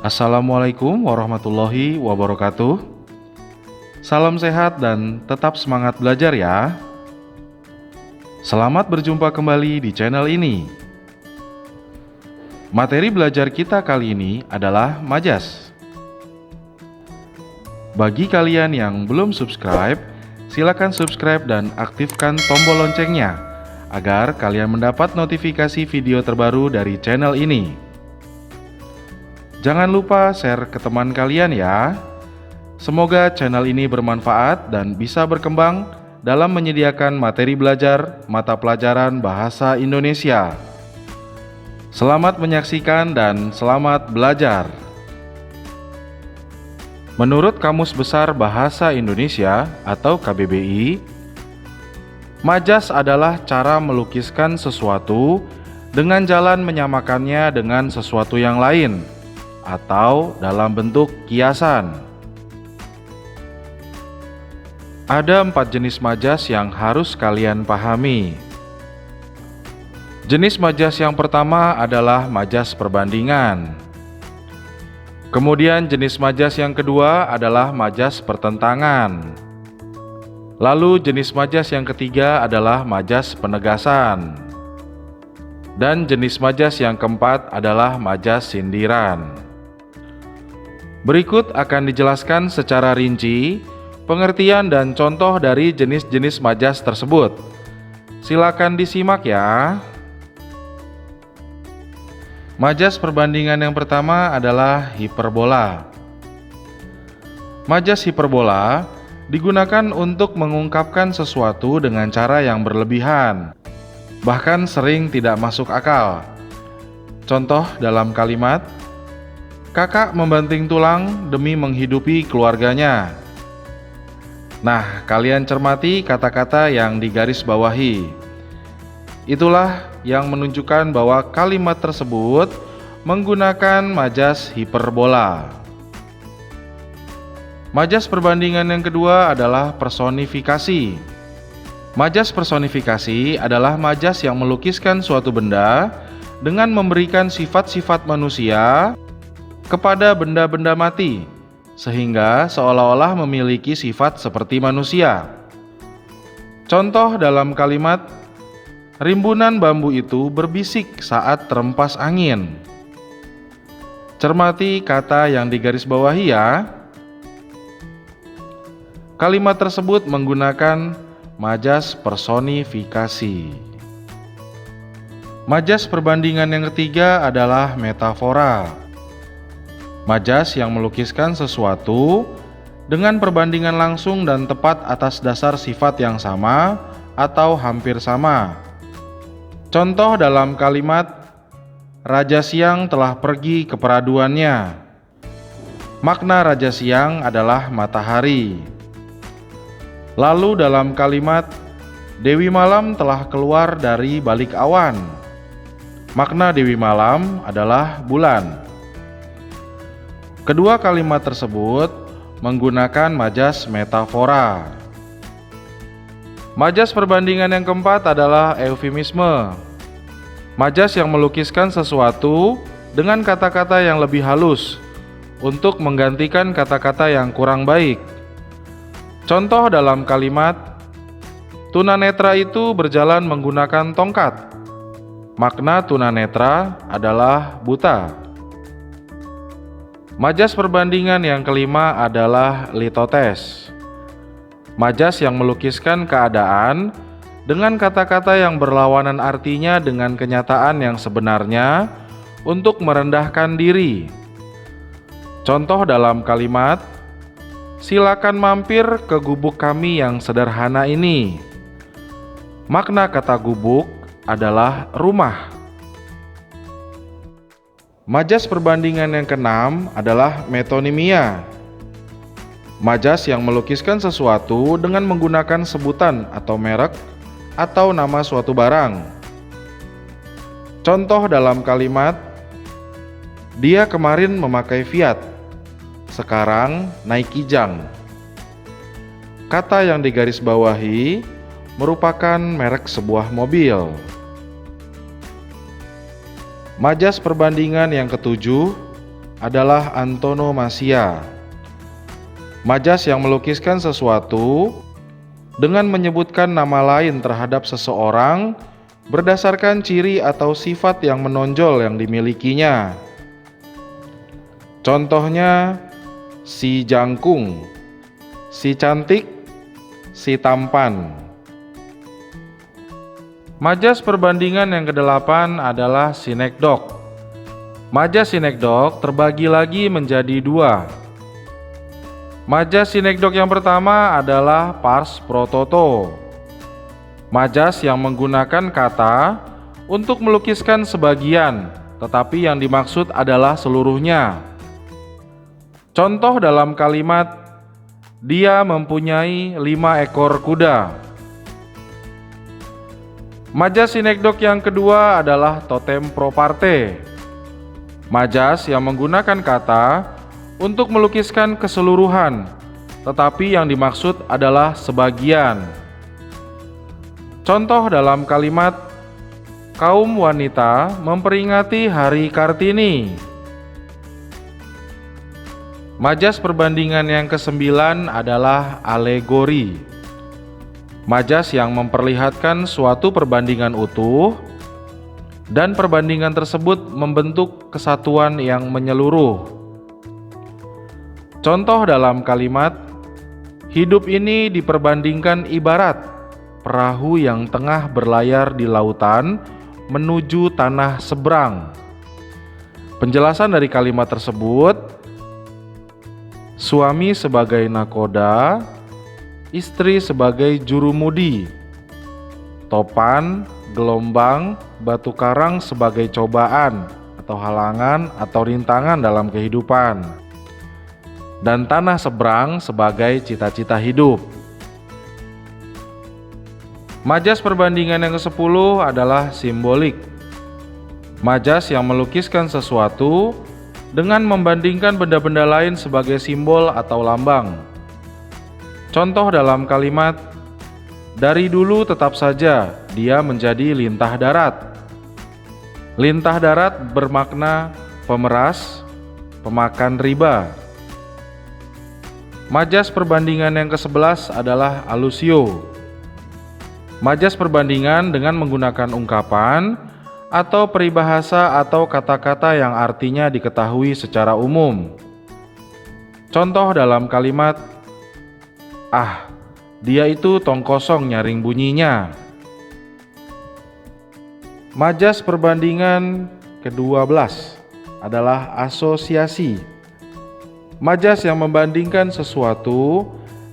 Assalamualaikum warahmatullahi wabarakatuh. Salam sehat dan tetap semangat belajar ya. Selamat berjumpa kembali di channel ini. Materi belajar kita kali ini adalah majas. Bagi kalian yang belum subscribe, silakan subscribe dan aktifkan tombol loncengnya agar kalian mendapat notifikasi video terbaru dari channel ini. Jangan lupa share ke teman kalian ya. Semoga channel ini bermanfaat dan bisa berkembang dalam menyediakan materi belajar mata pelajaran bahasa Indonesia. Selamat menyaksikan dan selamat belajar. Menurut Kamus Besar Bahasa Indonesia atau KBBI, majas adalah cara melukiskan sesuatu dengan jalan menyamakannya dengan sesuatu yang lain atau dalam bentuk kiasan. Ada 4 jenis majas yang harus kalian pahami. Jenis majas yang pertama adalah majas perbandingan. Kemudian jenis majas yang kedua adalah majas pertentangan. Lalu jenis majas yang ketiga adalah majas penegasan. Dan jenis majas yang keempat adalah majas sindiran. Berikut akan dijelaskan secara rinci pengertian dan contoh dari jenis-jenis majas tersebut. Silakan disimak ya. Majas perbandingan yang pertama adalah hiperbola. Majas hiperbola digunakan untuk mengungkapkan sesuatu dengan cara yang berlebihan, bahkan sering tidak masuk akal. Contoh dalam kalimat, kakak membanting tulang demi menghidupi keluarganya. Nah, kalian cermati kata-kata yang digarisbawahi. Itulah yang menunjukkan bahwa kalimat tersebut menggunakan majas hiperbola. Majas perbandingan yang kedua adalah personifikasi. Majas personifikasi adalah majas yang melukiskan suatu benda dengan memberikan sifat-sifat manusia kepada benda-benda mati, sehingga seolah-olah memiliki sifat seperti manusia. Contoh dalam kalimat, rimbunan bambu itu berbisik saat terempas angin. Cermati kata yang digarisbawahi ya. Kalimat tersebut menggunakan majas personifikasi. Majas perbandingan yang ketiga adalah metafora. Majas yang melukiskan sesuatu dengan perbandingan langsung dan tepat atas dasar sifat yang sama atau hampir sama. Contoh dalam kalimat, Raja Siang telah pergi ke peraduannya. Makna Raja Siang adalah matahari. Lalu dalam kalimat, Dewi Malam telah keluar dari balik awan. Makna Dewi Malam adalah bulan. Kedua kalimat tersebut menggunakan majas metafora. Majas perbandingan yang keempat adalah eufemisme. Majas yang melukiskan sesuatu dengan kata-kata yang lebih halus untuk menggantikan kata-kata yang kurang baik. Contoh dalam kalimat, tunanetra itu berjalan menggunakan tongkat. Makna tunanetra adalah buta. Majas perbandingan yang kelima adalah litotes. Majas yang melukiskan keadaan dengan kata-kata yang berlawanan artinya dengan kenyataan yang sebenarnya untuk merendahkan diri. Contoh dalam kalimat, silakan mampir ke gubuk kami yang sederhana ini. Makna kata gubuk adalah rumah. Majas perbandingan yang keenam adalah metonimia. Majas yang melukiskan sesuatu dengan menggunakan sebutan atau merek atau nama suatu barang. Contoh dalam kalimat, dia kemarin memakai Fiat, sekarang naik Kijang. Kata yang digarisbawahi merupakan merek sebuah mobil. Majas perbandingan yang ketujuh adalah antonomasia. Majas yang melukiskan sesuatu dengan menyebutkan nama lain terhadap seseorang berdasarkan ciri atau sifat yang menonjol yang dimilikinya. Contohnya, si jangkung, si cantik, si tampan. Majas perbandingan yang kedelapan adalah sinekdok. Majas sinekdok terbagi lagi menjadi dua. Majas sinekdok yang pertama adalah pars pro toto. Majas yang menggunakan kata untuk melukiskan sebagian, tetapi yang dimaksud adalah seluruhnya. Contoh dalam kalimat, dia mempunyai 5 ekor kuda. Majas sinekdok yang kedua adalah totem pro parte. Majas yang menggunakan kata untuk melukiskan keseluruhan, tetapi yang dimaksud adalah sebagian. Contoh dalam kalimat, kaum wanita memperingati Hari Kartini. Majas perbandingan yang kesembilan adalah alegori. Majas yang memperlihatkan suatu perbandingan utuh, dan perbandingan tersebut membentuk kesatuan yang menyeluruh. Contoh dalam kalimat, hidup ini diperbandingkan ibarat perahu yang tengah berlayar di lautan menuju tanah seberang. Penjelasan dari kalimat tersebut, suami sebagai nakoda, istri sebagai jurumudi, topan, gelombang, batu karang sebagai cobaan atau halangan atau rintangan dalam kehidupan, dan tanah seberang sebagai cita-cita hidup. Majas perbandingan yang ke-10 adalah simbolik. Majas yang melukiskan sesuatu dengan membandingkan benda-benda lain sebagai simbol atau lambang. Contoh dalam kalimat, dari dulu tetap saja dia menjadi lintah darat. Lintah darat bermakna pemeras, pemakan riba. Majas perbandingan yang ke-11 adalah alusio. Majas perbandingan dengan menggunakan ungkapan atau peribahasa atau kata-kata yang artinya diketahui secara umum. Contoh dalam kalimat, dia itu tong kosong nyaring bunyinya. Majas perbandingan ke-12 adalah asosiasi. Majas yang membandingkan sesuatu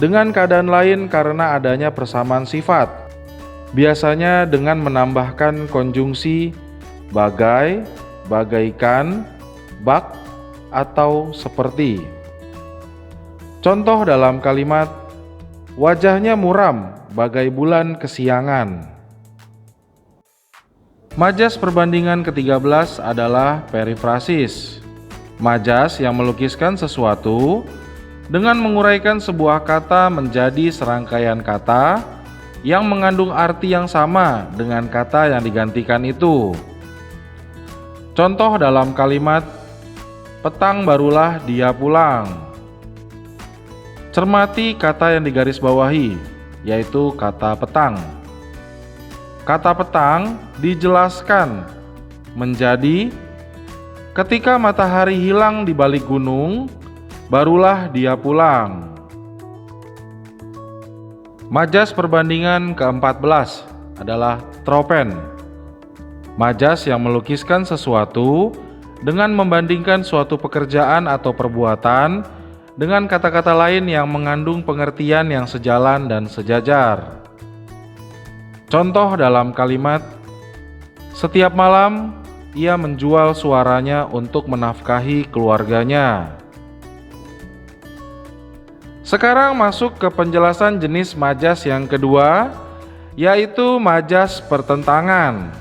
dengan keadaan lain karena adanya persamaan sifat, biasanya dengan menambahkan konjungsi bagai, bagaikan, bak, atau seperti. Contoh dalam kalimat, wajahnya muram bagai bulan kesiangan. Majas perbandingan ke-13 adalah perifrasis. Majas yang melukiskan sesuatu dengan menguraikan sebuah kata menjadi serangkaian kata yang mengandung arti yang sama dengan kata yang digantikan itu. Contoh dalam kalimat, petang barulah dia pulang. Cermati kata yang digarisbawahi, yaitu kata petang. Kata petang dijelaskan menjadi ketika matahari hilang di balik gunung, barulah dia pulang. Majas perbandingan ke-14 adalah tropen. Majas yang melukiskan sesuatu dengan membandingkan suatu pekerjaan atau perbuatan dengan kata-kata lain yang mengandung pengertian yang sejalan dan sejajar. Contoh dalam kalimat, setiap malam ia menjual suaranya untuk menafkahi keluarganya. Sekarang masuk ke penjelasan jenis majas yang kedua, yaitu majas pertentangan.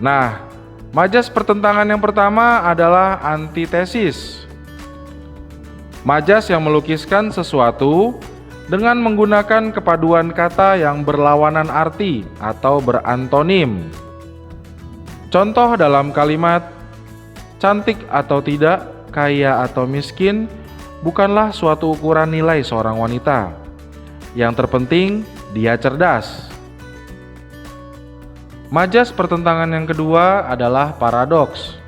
Nah, majas pertentangan yang pertama adalah antitesis. Majas yang melukiskan sesuatu dengan menggunakan kepaduan kata yang berlawanan arti atau berantonim. Contoh dalam kalimat, Cantik atau tidak, kaya atau miskin, bukanlah suatu ukuran nilai seorang wanita. Yang terpenting, dia cerdas. Majas pertentangan yang kedua adalah paradoks.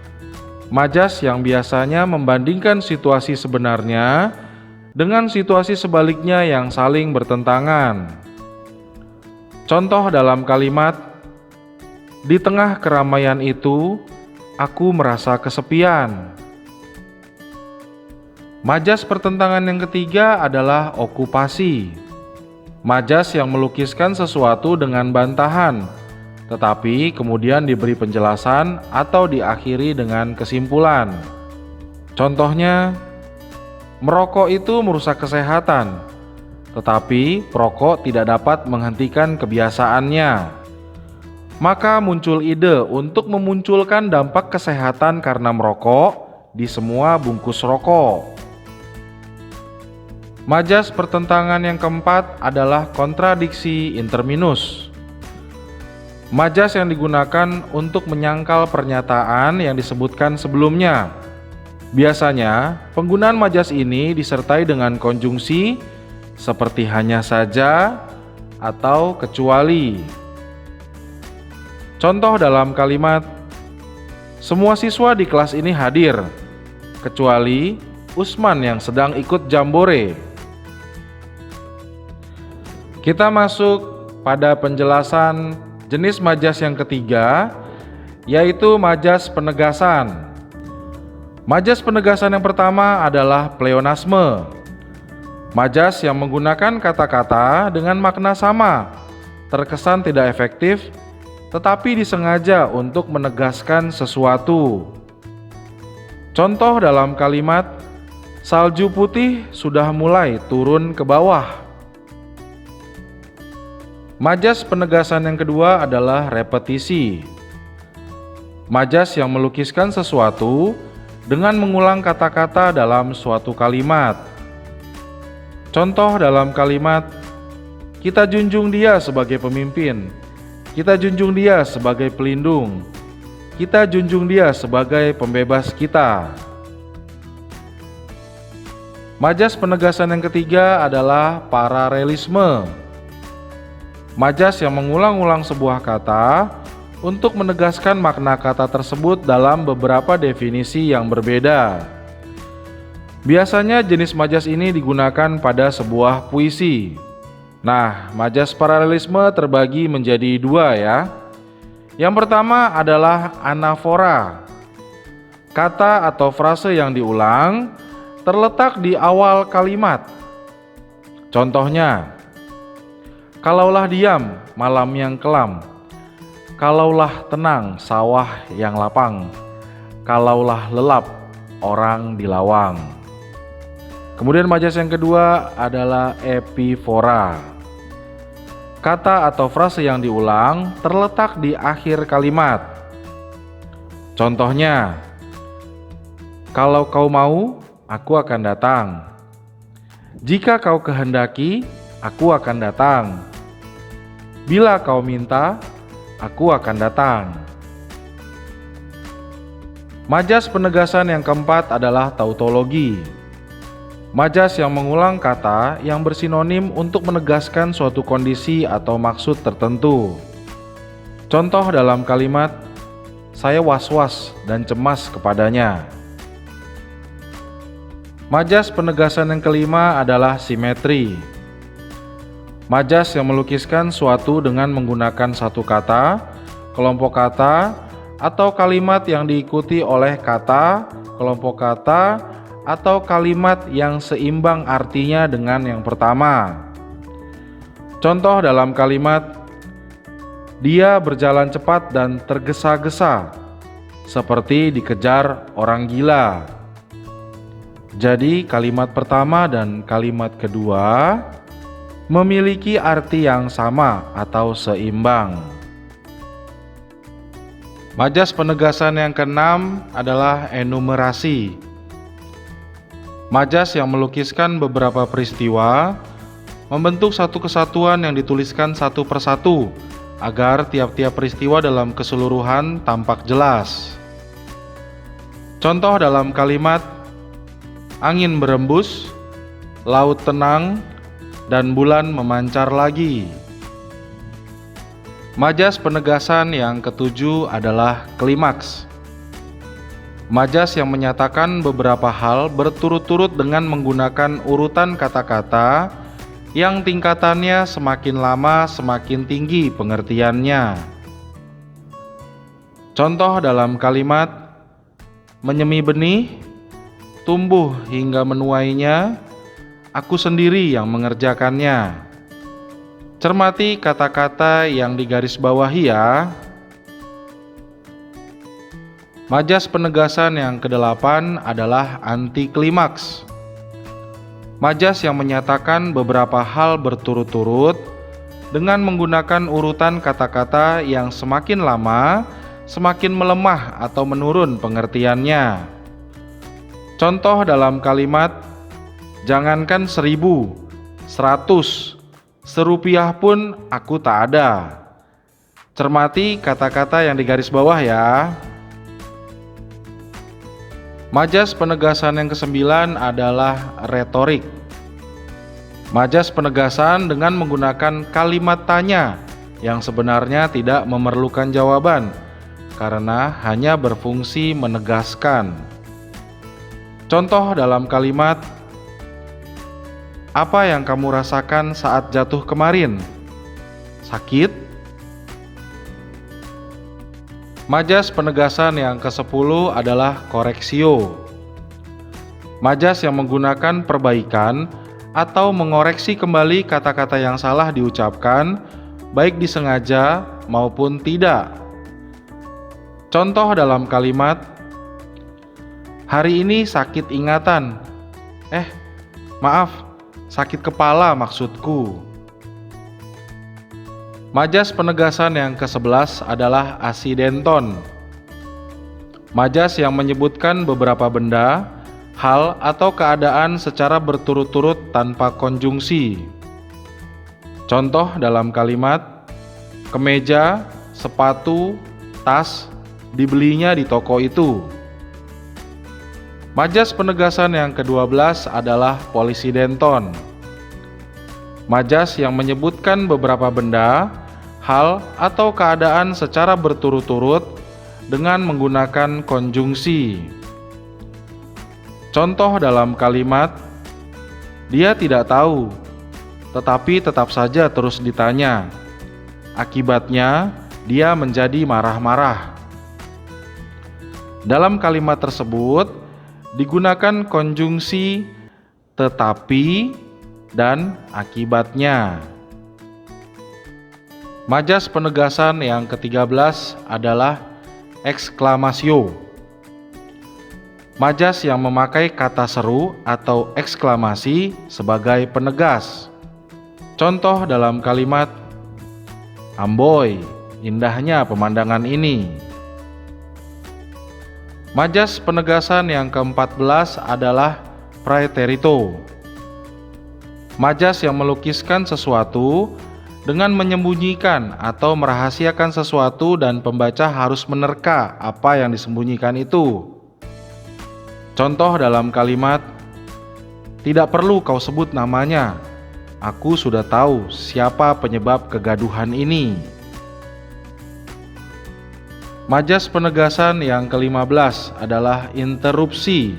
Majas yang biasanya membandingkan situasi sebenarnya dengan situasi sebaliknya yang saling bertentangan. Contoh dalam kalimat, di tengah keramaian itu, aku merasa kesepian. Majas pertentangan yang ketiga adalah okupasi. Majas yang melukiskan sesuatu dengan bantahan, tetapi kemudian diberi penjelasan atau diakhiri dengan kesimpulan. Contohnya, merokok itu merusak kesehatan, tetapi perokok tidak dapat menghentikan kebiasaannya. Maka muncul ide untuk memunculkan dampak kesehatan karena merokok di semua bungkus rokok. Majas pertentangan yang keempat adalah kontradiksi interminus. Majas yang digunakan untuk menyangkal pernyataan yang disebutkan sebelumnya. Biasanya, penggunaan majas ini disertai dengan konjungsi seperti hanya saja atau kecuali. Contoh dalam kalimat, semua siswa di kelas ini hadir, kecuali Usman yang sedang ikut jambore. Kita masuk pada penjelasan jenis majas yang ketiga, yaitu majas penegasan. Majas penegasan yang pertama adalah pleonasme. Majas yang menggunakan kata-kata dengan makna sama, terkesan tidak efektif, tetapi disengaja untuk menegaskan sesuatu. Contoh dalam kalimat, salju putih sudah mulai turun ke bawah. Majas penegasan yang kedua adalah repetisi. Majas yang melukiskan sesuatu dengan mengulang kata-kata dalam suatu kalimat. Contoh dalam kalimat, kita junjung dia sebagai pemimpin, kita junjung dia sebagai pelindung, kita junjung dia sebagai pembebas kita. Majas penegasan yang ketiga adalah paralelisme. Majas yang mengulang-ulang sebuah kata untuk menegaskan makna kata tersebut dalam beberapa definisi yang berbeda. Biasanya jenis majas ini digunakan pada sebuah puisi. Nah, majas paralelisme terbagi menjadi dua ya. Yang pertama adalah anafora. Kata atau frase yang diulang terletak di awal kalimat. Contohnya, kalaulah diam, malam yang kelam. Kalaulah tenang, sawah yang lapang. Kalaulah lelap, orang di lawang. Kemudian majas yang kedua adalah epifora. Kata atau frase yang diulang terletak di akhir kalimat. Contohnya, kalau kau mau, aku akan datang. Jika kau kehendaki, aku akan datang. Bila kau minta, aku akan datang. Majas penegasan yang keempat adalah tautologi. Majas yang mengulang kata yang bersinonim untuk menegaskan suatu kondisi atau maksud tertentu. Contoh dalam kalimat, saya was-was dan cemas kepadanya. Majas penegasan yang kelima adalah simetri. Majas yang melukiskan suatu dengan menggunakan satu kata, kelompok kata, atau kalimat yang diikuti oleh kata, kelompok kata, atau kalimat yang seimbang artinya dengan yang pertama. Contoh dalam kalimat, dia berjalan cepat dan tergesa-gesa, seperti dikejar orang gila. Jadi kalimat pertama dan kalimat kedua memiliki arti yang sama atau seimbang. Majas penegasan yang keenam adalah enumerasi. Majas yang melukiskan beberapa peristiwa membentuk satu kesatuan yang dituliskan satu persatu agar tiap-tiap peristiwa dalam keseluruhan tampak jelas. Contoh dalam kalimat angin berembus, laut tenang, dan bulan memancar lagi. Majas penegasan yang ketujuh adalah klimaks. Majas yang menyatakan beberapa hal berturut-turut dengan menggunakan urutan kata-kata yang tingkatannya semakin lama semakin tinggi pengertiannya. Contoh dalam kalimat menyemi benih, tumbuh hingga menuainya, aku sendiri yang mengerjakannya. Cermati kata-kata yang digarisbawahi ya. Majas penegasan yang kedelapan adalah anti klimaks. Majas yang menyatakan beberapa hal berturut-turut dengan menggunakan urutan kata-kata yang semakin lama semakin melemah atau menurun pengertiannya. Contoh dalam kalimat jangankan 1000, 100, serupiah pun aku tak ada. Cermati kata-kata yang digaris bawah ya. Majas penegasan yang kesembilan adalah retorik. Majas penegasan dengan menggunakan kalimat tanya yang sebenarnya tidak memerlukan jawaban karena hanya berfungsi menegaskan. Contoh dalam kalimat apa yang kamu rasakan saat jatuh kemarin? Sakit? Majas penegasan yang ke-10 adalah koreksio. Majas yang menggunakan perbaikan atau mengoreksi kembali kata-kata yang salah diucapkan, baik disengaja maupun tidak. Contoh dalam kalimat, hari ini sakit ingatan. Maaf, sakit kepala maksudku. Majas penegasan yang ke-11 adalah asidenton. Majas yang menyebutkan beberapa benda, hal atau keadaan secara berturut-turut tanpa konjungsi. Contoh dalam kalimat kemeja, sepatu, tas dibelinya di toko itu. Majas penegasan yang ke-12 adalah polisidenton. Majas yang menyebutkan beberapa benda, hal atau keadaan secara berturut-turut dengan menggunakan konjungsi. Contoh dalam kalimat dia tidak tahu, tetapi tetap saja terus ditanya. Akibatnya dia menjadi marah-marah. Dalam kalimat tersebut digunakan konjungsi tetapi dan akibatnya. Majas penegasan yang ke-13 adalah ekslamasio. Majas yang memakai kata seru atau eksklamasi sebagai penegas. Contoh dalam kalimat Amboi, indahnya pemandangan ini. Majas penegasan yang ke-14 adalah praeterito. Majas yang melukiskan sesuatu dengan menyembunyikan atau merahasiakan sesuatu dan pembaca harus menerka apa yang disembunyikan itu. Contoh dalam kalimat tidak perlu kau sebut namanya, aku sudah tahu siapa penyebab kegaduhan ini. Majas penegasan yang ke-15 adalah interupsi.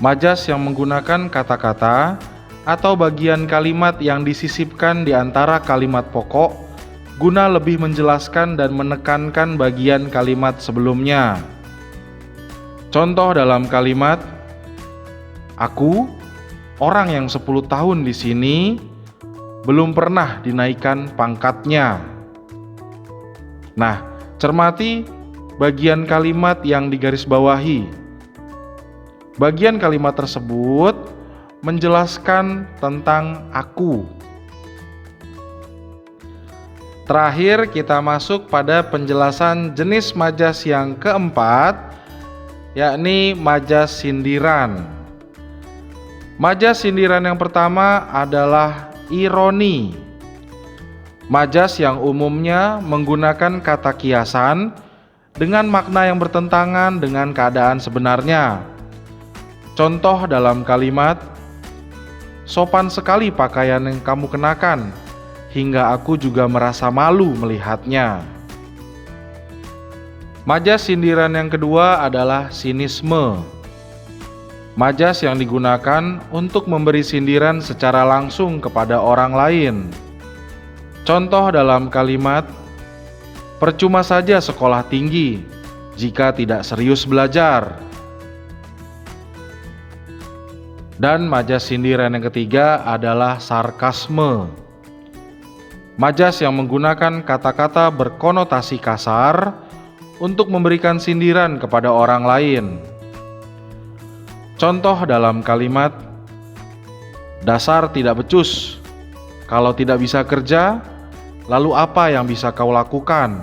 Majas yang menggunakan kata-kata atau bagian kalimat yang disisipkan di antara kalimat pokok guna lebih menjelaskan dan menekankan bagian kalimat sebelumnya. Contoh dalam kalimat aku, orang yang 10 tahun di sini, belum pernah dinaikkan pangkatnya. Nah, cermati bagian kalimat yang digarisbawahi. Bagian kalimat tersebut menjelaskan tentang aku. Terakhir kita masuk pada penjelasan jenis majas yang keempat, yakni majas sindiran. Majas sindiran yang pertama adalah ironi. Majas yang umumnya menggunakan kata kiasan dengan makna yang bertentangan dengan keadaan sebenarnya. Contoh dalam kalimat, "Sopan sekali pakaian yang kamu kenakan, hingga aku juga merasa malu melihatnya." Majas sindiran yang kedua adalah sinisme. Majas yang digunakan untuk memberi sindiran secara langsung kepada orang lain. Contoh dalam kalimat, "Percuma saja sekolah tinggi jika tidak serius belajar." Dan majas sindiran yang ketiga adalah sarkasme. Majas yang menggunakan kata-kata berkonotasi kasar untuk memberikan sindiran kepada orang lain. Contoh dalam kalimat, "Dasar tidak becus, kalau tidak bisa kerja, lalu apa yang bisa kau lakukan?"